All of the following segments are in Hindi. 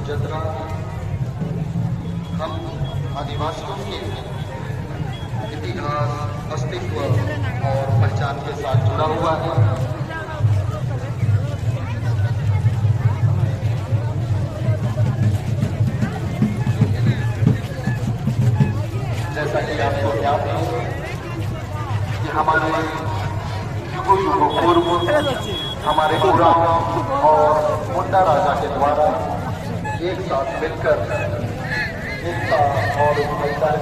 जतरा हम आदिवासियों के इतिहास, अस्तित्व और पहचान के साथ जुड़ा हुआ है। जैसा कि आपको ज्ञात है कि हमारे युगों पूर्व हमारे पुराणों और मुंडा राजा के द्वारा एक साथ मिलकर एकता और भाईचारे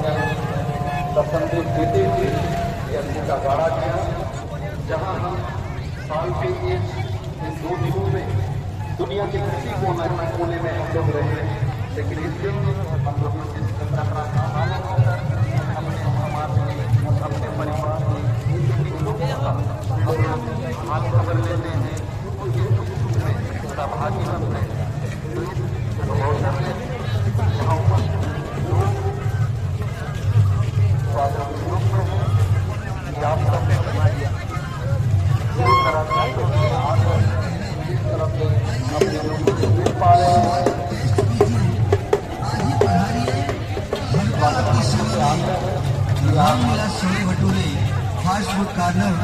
का संदेश देते हुए यज्ञ का गाढ़ा किया, जहां हम साल के इन 2 दिनों में दुनिया के किसी कोने में हम लोग रहे, लेकिन इस दिन हम लोग अपने परिवार हाल खबर लेते हैं, भागी बनते हैं। Chole bhature fast food corner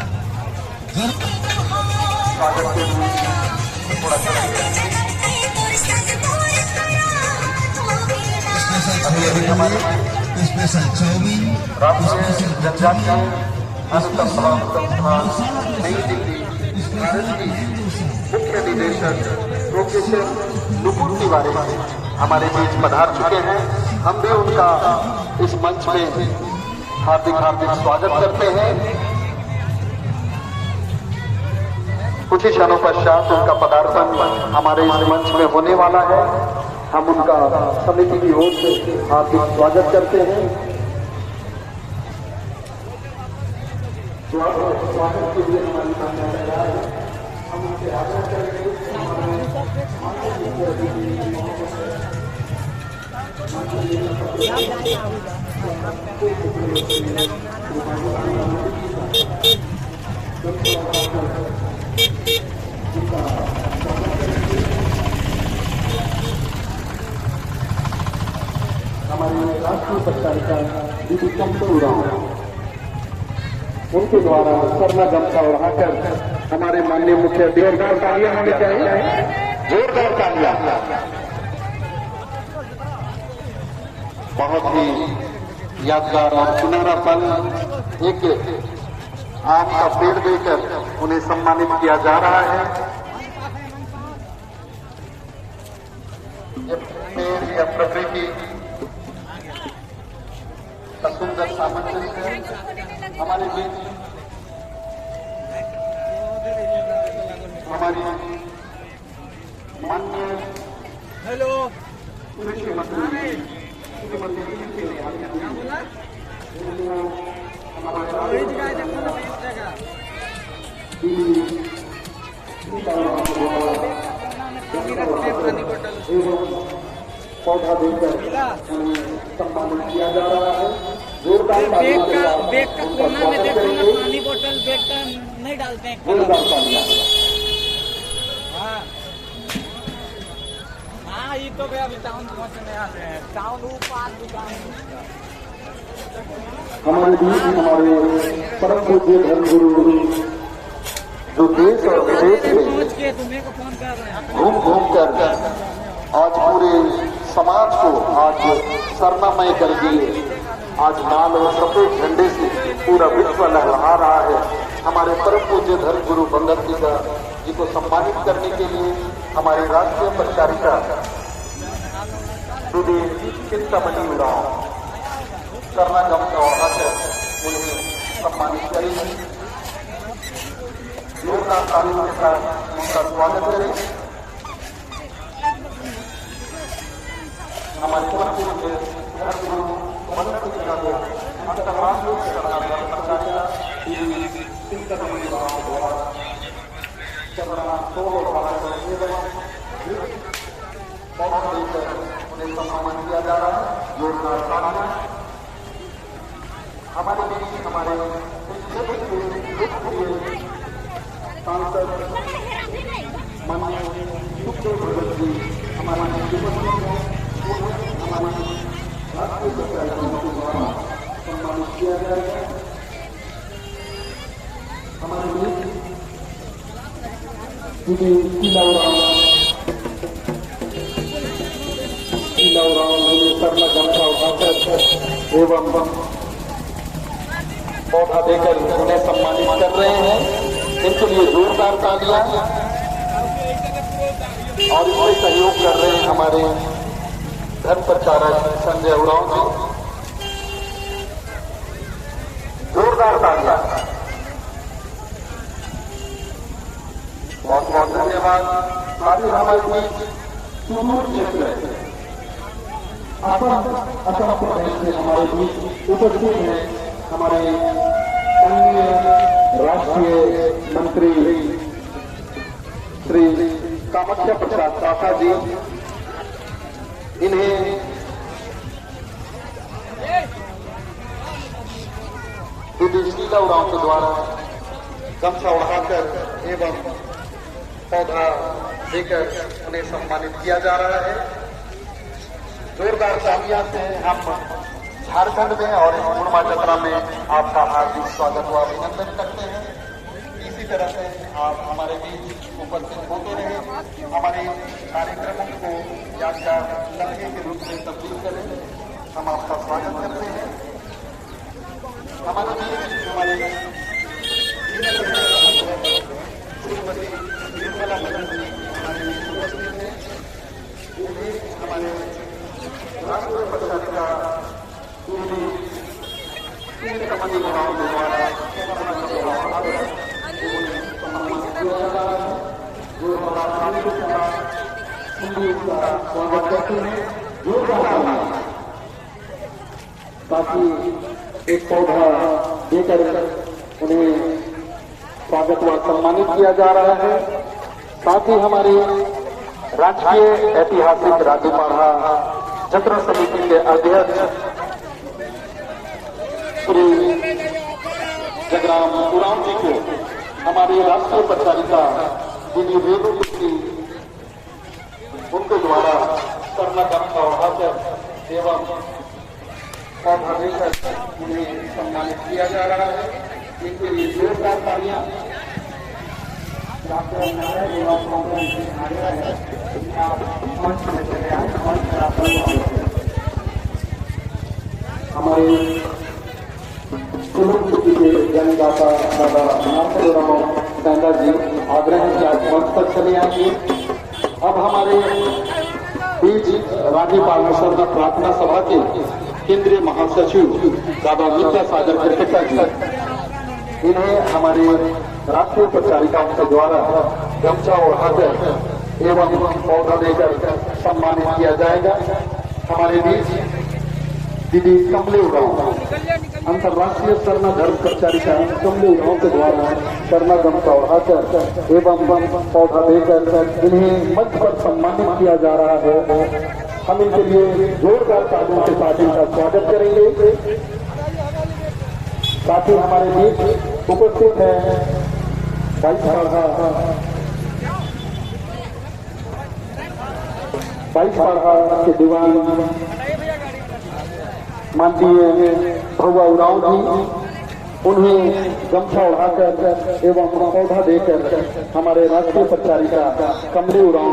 special chowmein, राष्ट्रीय जनजातीय अनुसंधान संस्थान नई दिल्ली भारत की मुख्य निदेशक प्रोफेसर नुपुर तिवारी हमारे बीच पधार चुके हैं। हम भी उनका इस मंच में हार्दिक स्वागत करते हैं। कुछ ही क्षणों पश्चात उनका पदार्पण हमारे इस मंच में होने वाला है। हम उनका समिति की ओर से हार्दिक स्वागत करते हैं। स्वागत के लिए हमारी सामने तैयार है। हम उनसे आग्रह करेंगे हमारी राष्ट्रीय पत्रकारिता दीदी चंपा उरांव उनके द्वारा सरना गमछा उड़ाकर हमारे माननीय मुख्य जोरदार तालियां होनी चाहिए, जोरदार तालियां। बहुत ही यादगार और सुनहरा पल, एक आम का पेड़ देकर उन्हें सम्मानित किया जा रहा है। ये पेड़ या प्रकृति का सुंदर सामंजस्य हमारे बीच हमारी माननीय कृषि मंत्री पौधा देकर सम्मानित किया जा रहा है। बैग का कोना में देखो ना, पानी बोतल बैग का नहीं डालते हैं। हाँ ये तो अभी टाउन में आते हैं, टाउन ऊपर दुकान। हमारे बीच हमारे परम पूज्य धर्मगुरु जो देश और विदेश में घूम कर आज पूरे समाज को आज सरनामय कर दिए, आज लाल और सफेद झंडे से पूरा विश्व लहरा रहा है। हमारे परम पूज्य धर्मगुरु बंदर जी को सम्मानित करने के लिए हमारी राष्ट्रीय पत्रकारिता दीदी चिंतामणि उरांव सरना गमछा उड़ाकर उन्हें सम्मानित करेंगे। जोरदार तालियों के साथ उनका स्वागत करें। हमारे परम पूज्य धर्मगुरु बंदर जी का अंतर्राष्ट्रीय पत्रकारिता दीदी चिंतामणि उरांव द्वारा उन्हें सम्मान किया जा रहा है। जोरदार तालियां। हमारे बीच हमारे लोकप्रिय सांसद माननीय सुखदेव भगत जी एवं पौधा देकर उन्हें सम्मानित कर रहे हैं। इनके लिए जोरदार तालियां और इसमें सहयोग कर रहे हैं हमारे धर्म प्रचारक संजय उरांव जी। जोरदार तालियां। बहुत बहुत धन्यवाद। सारी हमारे बीच सुदूर क्षेत्र असम प्रदेश में हमारे बीच उपस्थित हैं हमारे अन्य राष्ट्रीय मंत्री श्री कामाख्या प्रसाद काका जी। इन्हें दीदी शीला उरांव के द्वारा गमछा उड़ाकर एवं पौधा देकर उन्हें सम्मानित किया जा रहा है। जोरदार तालियां से हम झारखंड में और इस पूर्णिमा यात्रा में आपका हार्दिक स्वागत व अभिनंदन करते हैं। इसी तरह से आप हमारे बीच उपस्थित होते रहे, हमारे कार्यक्रमों को यादगार लम्हे के रूप में तब्दील करें। हम आपका स्वागत करते हैं। हमारे बीच हमारे श्रीमती निर्मला मैडम जी हमारे उपस्थित हैं। हमारे राष्ट्रीय पत्रकारिता कमेटी द्वारा जो हमारा स्वागत करते हैं। ताकि एक पौधा देकर उन्हें स्वागत व सम्मानित किया जा रहा है। साथ ही हमारे राष्ट्रीय ऐतिहासिक राजूपाड़ा जत्रा समिति के अध्यक्ष श्री जगराम उरांव जी को हमारी राष्ट्रीय प्रचारिका दीदी रेणु जी उनके द्वारा करना गमछा उड़ाकर एवं पौधा देकर उन्हें सम्मानित किया जा रहा है। इनके लिए जोरदार तालियां। हमारे जनदाता दादा साहब जी आग्रह है कि आप मंच पर चले आइए। अब हमारे बीच राज्यपाल मुसर्रा प्रार्थना सभा के केंद्रीय महासचिव दादा विद्या सागर कृष्णा जी, इन्हें हमारे राष्ट्रीय प्रचारिकाओं के द्वारा गमछा उड़ाकर एवं पौधा देकर सम्मानित किया जाएगा। हमारे बीच दीदी कमले उरांव अंतर्राष्ट्रीय सरना धर्म प्रचारिका कमले उरांव के द्वारा सरना गमछा उड़ाकर एवं पौधा देकर इन्हें मंच पर सम्मानित किया जा रहा है। हम इनके लिए जोरदार तालियों के साथ इनका स्वागत करेंगे। साथ ही हमारे बीच उपस्थित है बाईसपाड़ा के दीवान माननीय भगवा उरांव जी। उन्हें गमछा उड़ाकर एवं पौधा देकर हमारे राष्ट्रीय प्रचारिका कमले उरांव